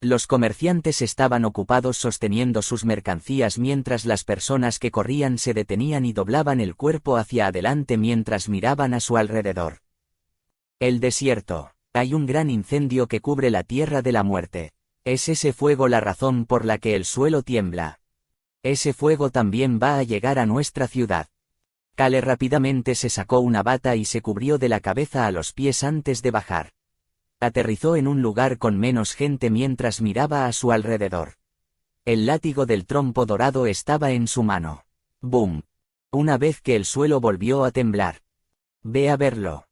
Los comerciantes estaban ocupados sosteniendo sus mercancías mientras las personas que corrían se detenían y doblaban el cuerpo hacia adelante mientras miraban a su alrededor. El desierto. Hay un gran incendio que cubre la tierra de la muerte. ¿Es ese fuego la razón por la que el suelo tiembla? Ese fuego también va a llegar a nuestra ciudad. Kale rápidamente se sacó una bata y se cubrió de la cabeza a los pies antes de bajar. Aterrizó en un lugar con menos gente mientras miraba a su alrededor. El látigo del trompo dorado estaba en su mano. ¡Boom! Una vez que el suelo volvió a temblar. Ve a verlo.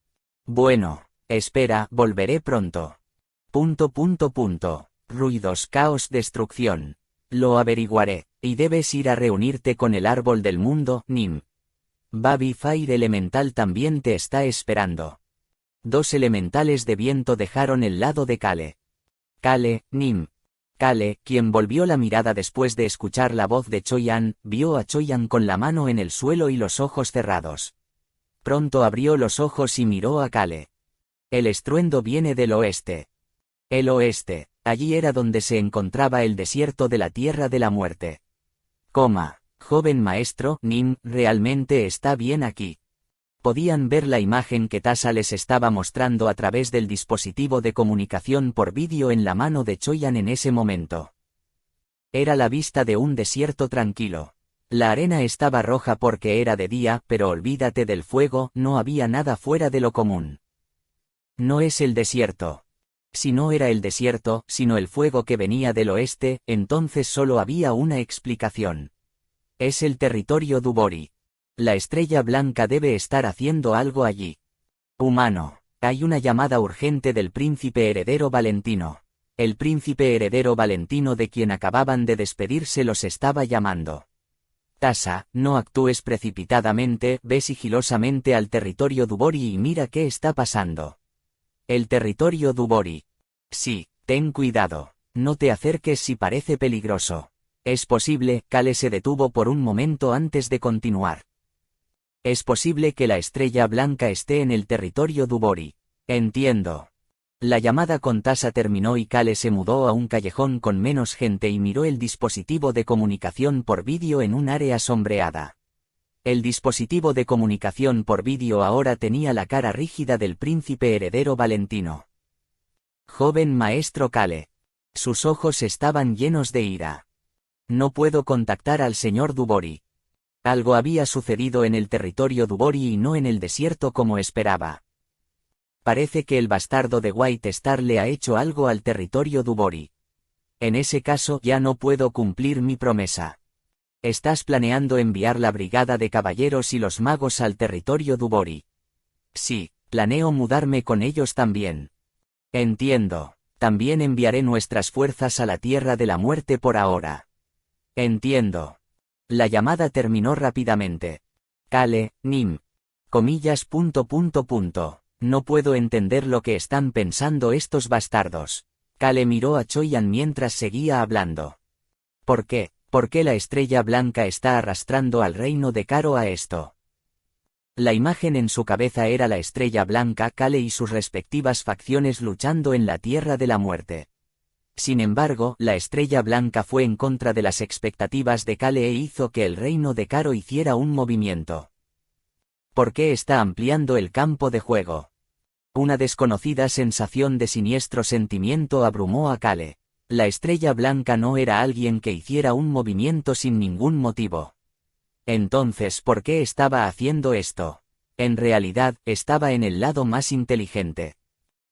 Bueno, espera, volveré pronto. Ruidos, caos, destrucción. Lo averiguaré, y debes ir a reunirte con el árbol del mundo, Nim. Baby Fire Elemental también te está esperando. Dos elementales de viento dejaron el lado de Kale. Kale, Nim. Kale, quien volvió la mirada después de escuchar la voz de Choyan, vio a Choyan con la mano en el suelo y los ojos cerrados. Pronto abrió los ojos y miró a Kale. El estruendo viene del oeste. El oeste, allí era donde se encontraba el desierto de la Tierra de la Muerte. Joven maestro, Nim, realmente está bien aquí. Podían ver la imagen que Tasa les estaba mostrando a través del dispositivo de comunicación por vídeo en la mano de Choyan en ese momento. Era la vista de un desierto tranquilo. La arena estaba roja porque era de día, pero olvídate del fuego, no había nada fuera de lo común. No es el desierto. Si no era el desierto, sino el fuego que venía del oeste, entonces solo había una explicación. Es el territorio Dubori. La estrella blanca debe estar haciendo algo allí. Humano. Hay una llamada urgente del príncipe heredero Valentino. El príncipe heredero Valentino de quien acababan de despedirse los estaba llamando. Tasa, no actúes precipitadamente, ve sigilosamente al territorio Dubori y mira qué está pasando. El territorio Dubori. Sí, ten cuidado. No te acerques si parece peligroso. Es posible, Kale se detuvo por un momento antes de continuar. Es posible que la estrella blanca esté en el territorio Dubori. Entiendo. La llamada con Tasa terminó y Kale se mudó a un callejón con menos gente y miró el dispositivo de comunicación por vídeo en un área sombreada. El dispositivo de comunicación por vídeo ahora tenía la cara rígida del príncipe heredero Valentino. Joven maestro Kale. Sus ojos estaban llenos de ira. No puedo contactar al señor Dubori. Algo había sucedido en el territorio Dubori y no en el desierto como esperaba. Parece que el bastardo de White Star le ha hecho algo al territorio Dubori. En ese caso ya no puedo cumplir mi promesa. ¿Estás planeando enviar la brigada de caballeros y los magos al territorio Dubori? Sí, planeo mudarme con ellos también. Entiendo. También enviaré nuestras fuerzas a la Tierra de la Muerte por ahora. Entiendo. La llamada terminó rápidamente. Kale, Nim. Comillas. No puedo entender lo que están pensando estos bastardos. Kale miró a Choyan mientras seguía hablando. ¿Por qué? ¿Por qué la estrella blanca está arrastrando al reino de Karo a esto? La imagen en su cabeza era la estrella blanca, Kale y sus respectivas facciones luchando en la Tierra de la Muerte. Sin embargo, la estrella blanca fue en contra de las expectativas de Kale e hizo que el reino de Karo hiciera un movimiento. ¿Por qué está ampliando el campo de juego? Una desconocida sensación de siniestro sentimiento abrumó a Kale. La estrella blanca no era alguien que hiciera un movimiento sin ningún motivo. Entonces, ¿por qué estaba haciendo esto? En realidad, estaba en el lado más inteligente.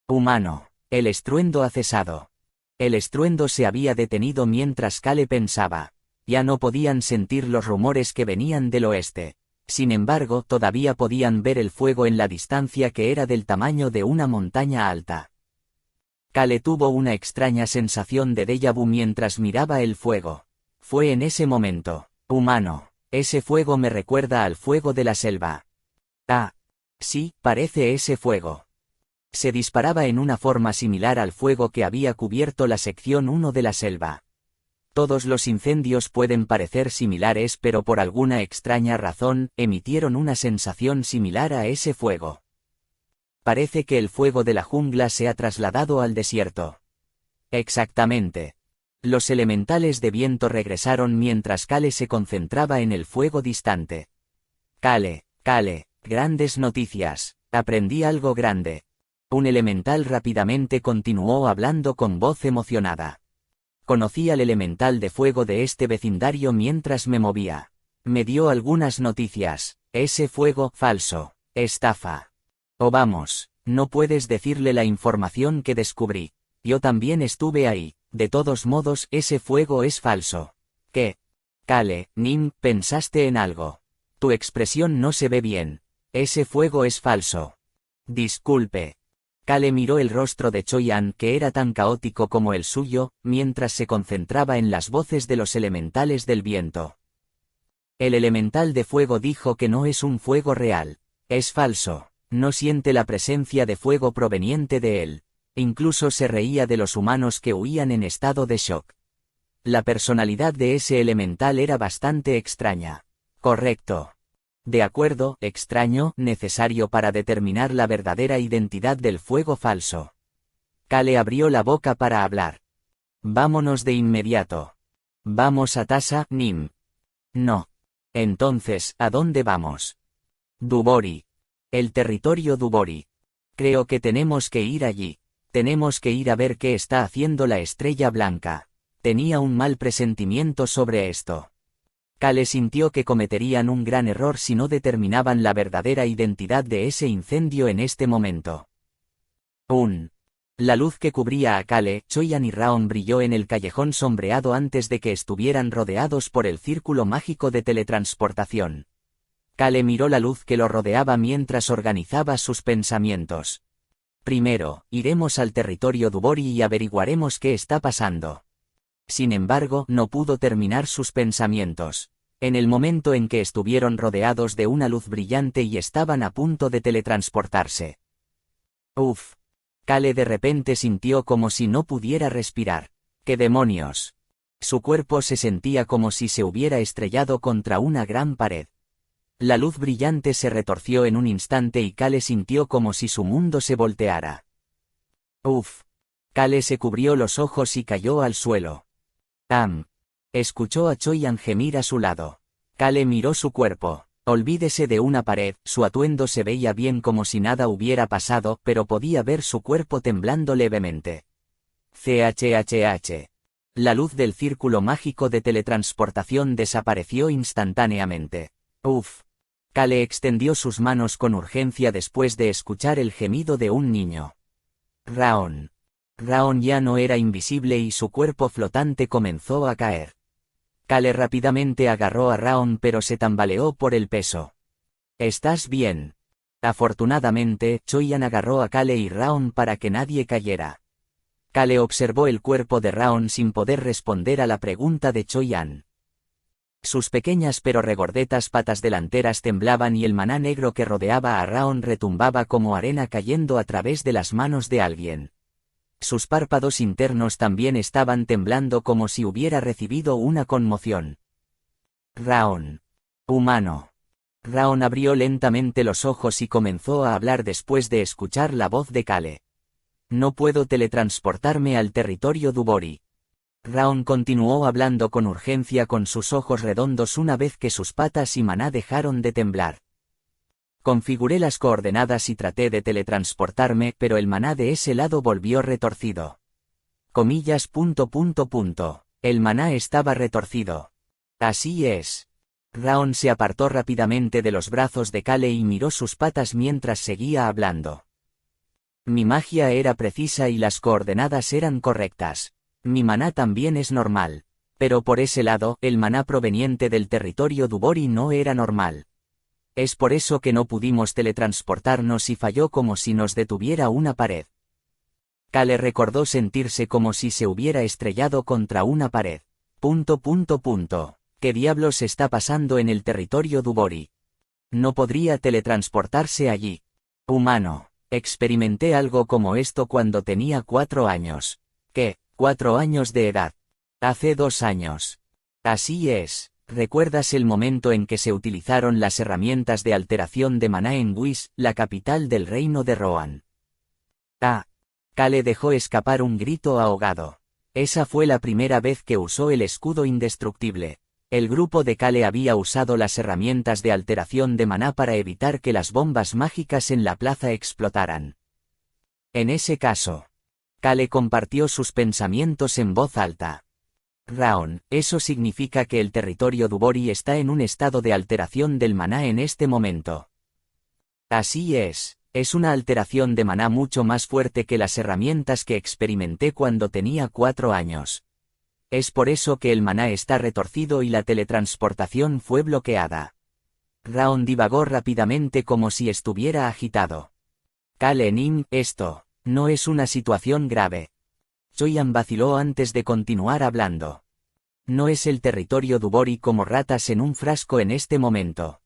Humano. El estruendo ha cesado. El estruendo se había detenido mientras Kale pensaba. Ya no podían sentir los rumores que venían del oeste. Sin embargo, todavía podían ver el fuego en la distancia que era del tamaño de una montaña alta. Kale tuvo una extraña sensación de déjà vu mientras miraba el fuego. Fue en ese momento. Humano. Ese fuego me recuerda al fuego de la selva. Ah. Sí, parece ese fuego. Se disparaba en una forma similar al fuego que había cubierto la sección 1 de la selva. Todos los incendios pueden parecer similares, pero por alguna extraña razón, emitieron una sensación similar a ese fuego. Parece que el fuego de la jungla se ha trasladado al desierto. Exactamente. Los elementales de viento regresaron mientras Kale se concentraba en el fuego distante. Kale, grandes noticias. Aprendí algo grande. Un elemental rápidamente continuó hablando con voz emocionada. Conocí al elemental de fuego de este vecindario mientras me movía. Me dio algunas noticias. Ese fuego, falso. Estafa. Oh vamos, no puedes decirle la información que descubrí. Yo también estuve ahí. De todos modos, ese fuego es falso. ¿Qué? Kale, Nim, pensaste en algo. Tu expresión no se ve bien. Ese fuego es falso. Disculpe. Kale miró el rostro de Choyan, que era tan caótico como el suyo, mientras se concentraba en las voces de los elementales del viento. El elemental de fuego dijo que no es un fuego real. Es falso. No siente la presencia de fuego proveniente de él. Incluso se reía de los humanos que huían en estado de shock. La personalidad de ese elemental era bastante extraña. Correcto. De acuerdo, extraño, necesario para determinar la verdadera identidad del fuego falso. Kale abrió la boca para hablar. Vámonos de inmediato. Vamos a Tasa, Nim. No. Entonces, ¿a dónde vamos? Dubori. El territorio Dubori. Creo que tenemos que ir allí. Tenemos que ir a ver qué está haciendo la estrella blanca. Tenía un mal presentimiento sobre esto. Kale sintió que cometerían un gran error si no determinaban la verdadera identidad de ese incendio en este momento. La luz que cubría a Kale, Choyan y Raon brilló en el callejón sombreado antes de que estuvieran rodeados por el círculo mágico de teletransportación. Kale miró la luz que lo rodeaba mientras organizaba sus pensamientos. Primero, iremos al territorio Dubori y averiguaremos qué está pasando. Sin embargo, no pudo terminar sus pensamientos. En el momento en que estuvieron rodeados de una luz brillante y estaban a punto de teletransportarse. Uf. Kale de repente sintió como si no pudiera respirar. ¡Qué demonios! Su cuerpo se sentía como si se hubiera estrellado contra una gran pared. La luz brillante se retorció en un instante y Kale sintió como si su mundo se volteara. Uf. Kale se cubrió los ojos y cayó al suelo. Escuchó a Choi-An gemir a su lado. Kale miró su cuerpo. Olvídese de una pared, su atuendo se veía bien como si nada hubiera pasado, pero podía ver su cuerpo temblando levemente. CHHH. La luz del círculo mágico de teletransportación desapareció instantáneamente. Uf. Kale extendió sus manos con urgencia después de escuchar el gemido de un niño. Raon. Raon ya no era invisible y su cuerpo flotante comenzó a caer. Kale rápidamente agarró a Raon pero se tambaleó por el peso. ¿Estás bien? Afortunadamente, Choi-An agarró a Kale y Raon para que nadie cayera. Kale observó el cuerpo de Raon sin poder responder a la pregunta de Choi-An. Sus pequeñas pero regordetas patas delanteras temblaban y el maná negro que rodeaba a Raon retumbaba como arena cayendo a través de las manos de alguien. Sus párpados internos también estaban temblando como si hubiera recibido una conmoción. Raon. Humano. Raon abrió lentamente los ojos y comenzó a hablar después de escuchar la voz de Kale. No puedo teletransportarme al territorio Dubori. Raon continuó hablando con urgencia con sus ojos redondos una vez que sus patas y maná dejaron de temblar. Configuré las coordenadas y traté de teletransportarme, pero el maná de ese lado volvió retorcido. Comillas. El maná estaba retorcido. Así es. Raon se apartó rápidamente de los brazos de Kale y miró sus patas mientras seguía hablando. Mi magia era precisa y las coordenadas eran correctas. Mi maná también es normal. Pero por ese lado, el maná proveniente del territorio Dubori no era normal. Es por eso que no pudimos teletransportarnos y falló como si nos detuviera una pared. Kale recordó sentirse como si se hubiera estrellado contra una pared. ¿Qué diablos está pasando en el territorio Dubori? No podría teletransportarse allí. Humano. Experimenté algo como esto cuando tenía 4 años. ¿Qué? 4 años de edad. Hace 2 años. Así es. ¿Recuerdas el momento en que se utilizaron las herramientas de alteración de maná en Whis, la capital del reino de Rohan? Kale dejó escapar un grito ahogado. Esa fue la primera vez que usó el escudo indestructible. El grupo de Kale había usado las herramientas de alteración de maná para evitar que las bombas mágicas en la plaza explotaran. En ese caso, Kale compartió sus pensamientos en voz alta. Raon, eso significa que el territorio Dubori está en un estado de alteración del maná en este momento. Así es una alteración de maná mucho más fuerte que las herramientas que experimenté cuando tenía 4 años. Es por eso que el maná está retorcido y la teletransportación fue bloqueada. Raon divagó rápidamente como si estuviera agitado. Kale Nin, esto no es una situación grave. Choi-An vaciló antes de continuar hablando. No es el territorio Dubori como ratas en un frasco en este momento.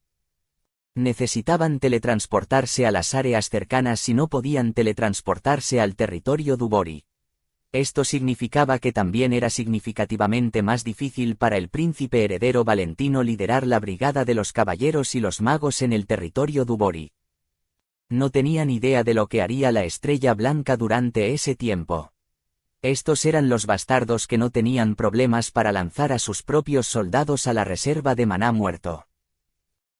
Necesitaban teletransportarse a las áreas cercanas y no podían teletransportarse al territorio Dubori. Esto significaba que también era significativamente más difícil para el príncipe heredero Valentino liderar la brigada de los caballeros y los magos en el territorio Dubori. No tenían idea de lo que haría la Estrella Blanca durante ese tiempo. Estos eran los bastardos que no tenían problemas para lanzar a sus propios soldados a la reserva de maná muerto.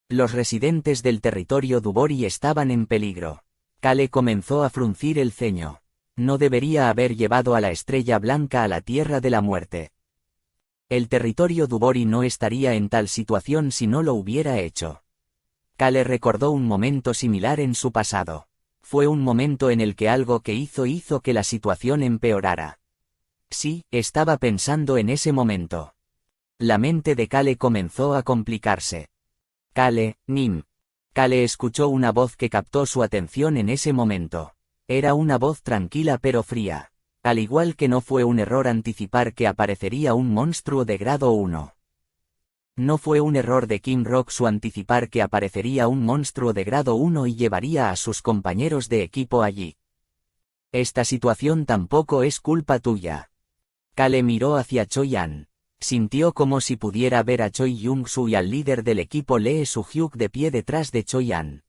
Los residentes del territorio Dubori estaban en peligro. Kale comenzó a fruncir el ceño. No debería haber llevado a la Estrella Blanca a la Tierra de la Muerte. El territorio Dubori no estaría en tal situación si no lo hubiera hecho. Kale recordó un momento similar en su pasado. Fue un momento en el que algo que hizo que la situación empeorara. Sí, estaba pensando en ese momento. La mente de Kale comenzó a complicarse. Kale, Nim. Kale escuchó una voz que captó su atención en ese momento. Era una voz tranquila pero fría. Al igual que no fue un error anticipar que aparecería un monstruo de grado 1. No fue un error de Kim Rock-su anticipar que aparecería un monstruo de grado 1 y llevaría a sus compañeros de equipo allí. Esta situación tampoco es culpa tuya. Kale miró hacia Choi-An. Sintió como si pudiera ver a Choi Young-soo y al líder del equipo Lee Soo-hyuk de pie detrás de Choi-an.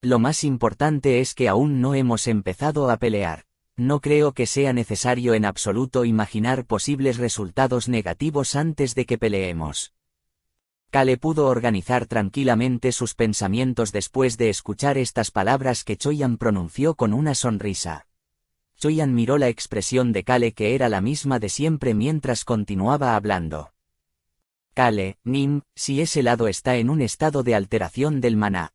Lo más importante es que aún no hemos empezado a pelear. No creo que sea necesario en absoluto imaginar posibles resultados negativos antes de que peleemos. Kale pudo organizar tranquilamente sus pensamientos después de escuchar estas palabras que Choi-an pronunció con una sonrisa. Choi-an miró la expresión de Kale, que era la misma de siempre, mientras continuaba hablando. Kale, Nim, si ese lado está en un estado de alteración del maná.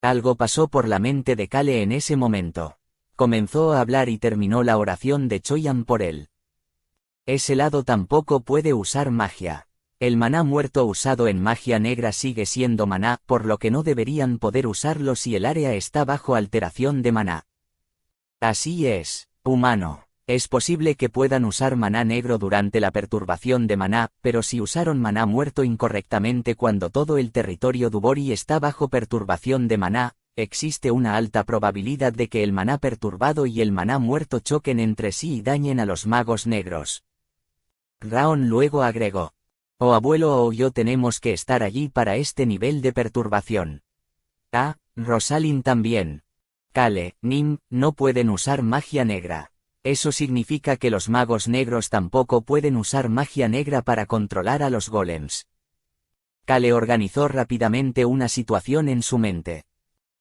Algo pasó por la mente de Kale en ese momento. Comenzó a hablar y terminó la oración de Choi-an por él. Ese lado tampoco puede usar magia. El maná muerto usado en magia negra sigue siendo maná, por lo que no deberían poder usarlo si el área está bajo alteración de maná. Así es, humano. Es posible que puedan usar maná negro durante la perturbación de maná, pero si usaron maná muerto incorrectamente cuando todo el territorio Dubori está bajo perturbación de maná, existe una alta probabilidad de que el maná perturbado y el maná muerto choquen entre sí y dañen a los magos negros. Raon luego agregó. O abuelo o yo tenemos que estar allí para este nivel de perturbación. Rosalind también. Kale, Nim, no pueden usar magia negra. Eso significa que los magos negros tampoco pueden usar magia negra para controlar a los golems. Kale organizó rápidamente una situación en su mente.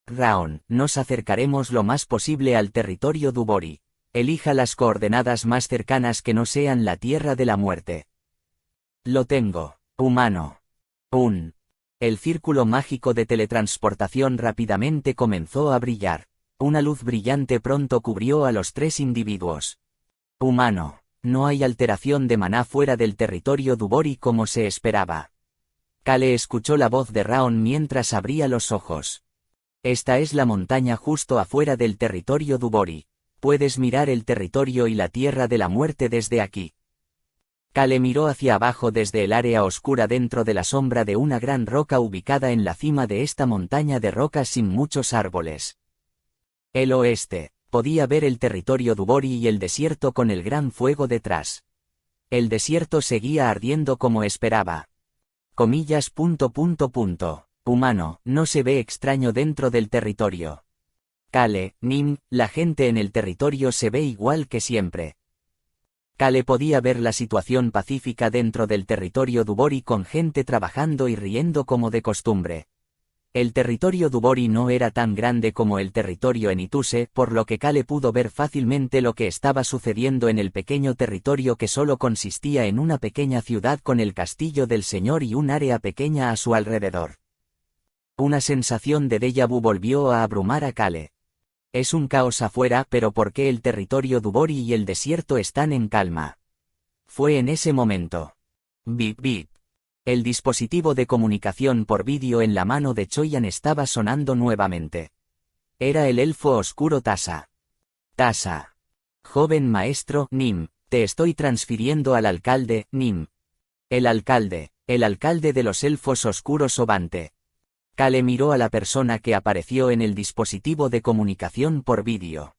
Raon, nos acercaremos lo más posible al territorio Dubori. Elija las coordenadas más cercanas que no sean la Tierra de la Muerte. Lo tengo, humano. El círculo mágico de teletransportación rápidamente comenzó a brillar. Una luz brillante pronto cubrió a los tres individuos. Humano, no hay alteración de maná fuera del territorio Dubori como se esperaba. Kale escuchó la voz de Raon mientras abría los ojos. Esta es la montaña justo afuera del territorio Dubori. Puedes mirar el territorio y la Tierra de la Muerte desde aquí. Kale miró hacia abajo desde el área oscura dentro de la sombra de una gran roca ubicada en la cima de esta montaña de rocas sin muchos árboles. El oeste, podía ver el territorio Dubori y el desierto con el gran fuego detrás. El desierto seguía ardiendo como esperaba. Comillas. Humano, no se ve extraño dentro del territorio. Kale, Nim, la gente en el territorio se ve igual que siempre. Kale podía ver la situación pacífica dentro del territorio Dubori con gente trabajando y riendo como de costumbre. El territorio Dubori no era tan grande como el territorio en Ituse, por lo que Kale pudo ver fácilmente lo que estaba sucediendo en el pequeño territorio que solo consistía en una pequeña ciudad con el castillo del señor y un área pequeña a su alrededor. Una sensación de déjà vu volvió a abrumar a Kale. Es un caos afuera, pero ¿por qué el territorio Dubori y el desierto están en calma? Fue en ese momento. Bip bip. El dispositivo de comunicación por vídeo en la mano de Choi-an estaba sonando nuevamente. Era el elfo oscuro Tasa. Tasa. Joven maestro, Nim, te estoy transfiriendo al alcalde, Nim. El alcalde de los elfos oscuros Obante. Kale miró a la persona que apareció en el dispositivo de comunicación por vídeo.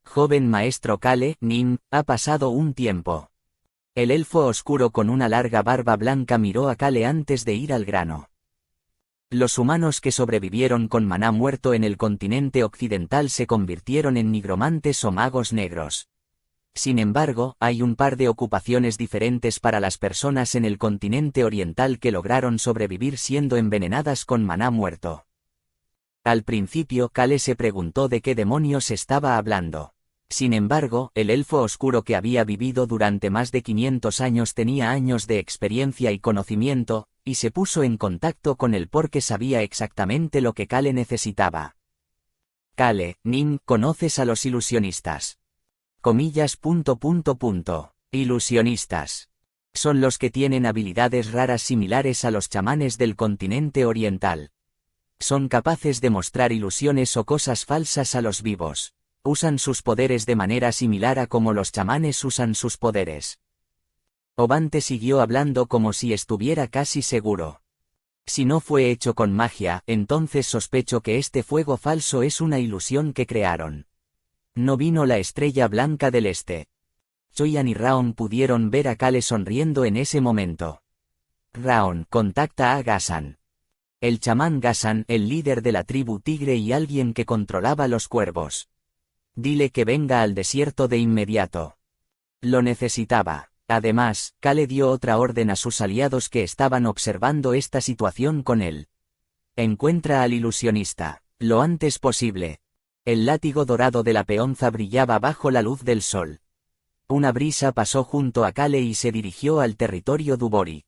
Joven maestro Kale, Nim, ha pasado un tiempo. El elfo oscuro con una larga barba blanca miró a Kale antes de ir al grano. Los humanos que sobrevivieron con maná muerto en el continente occidental se convirtieron en nigromantes o magos negros. Sin embargo, hay un par de ocupaciones diferentes para las personas en el continente oriental que lograron sobrevivir siendo envenenadas con maná muerto. Al principio Kale se preguntó de qué demonios estaba hablando. Sin embargo, el elfo oscuro que había vivido durante más de 500 años tenía años de experiencia y conocimiento, y se puso en contacto con él porque sabía exactamente lo que Kale necesitaba. Kale, Nim, ¿conoces a los ilusionistas? Comillas. Ilusionistas. Son los que tienen habilidades raras similares a los chamanes del continente oriental. Son capaces de mostrar ilusiones o cosas falsas a los vivos. Usan sus poderes de manera similar a como los chamanes usan sus poderes. Obante siguió hablando como si estuviera casi seguro. Si no fue hecho con magia, entonces sospecho que este fuego falso es una ilusión que crearon. No vino la estrella blanca del este. Choyan y Raon pudieron ver a Kale sonriendo en ese momento. Raon, contacta a Ghassan. El chamán Ghassan, el líder de la tribu tigre y alguien que controlaba los cuervos. Dile que venga al desierto de inmediato. Lo necesitaba. Además, Kale dio otra orden a sus aliados que estaban observando esta situación con él. Encuentra al ilusionista, lo antes posible. El látigo dorado de la peonza brillaba bajo la luz del sol. Una brisa pasó junto a Kale y se dirigió al territorio Dubori.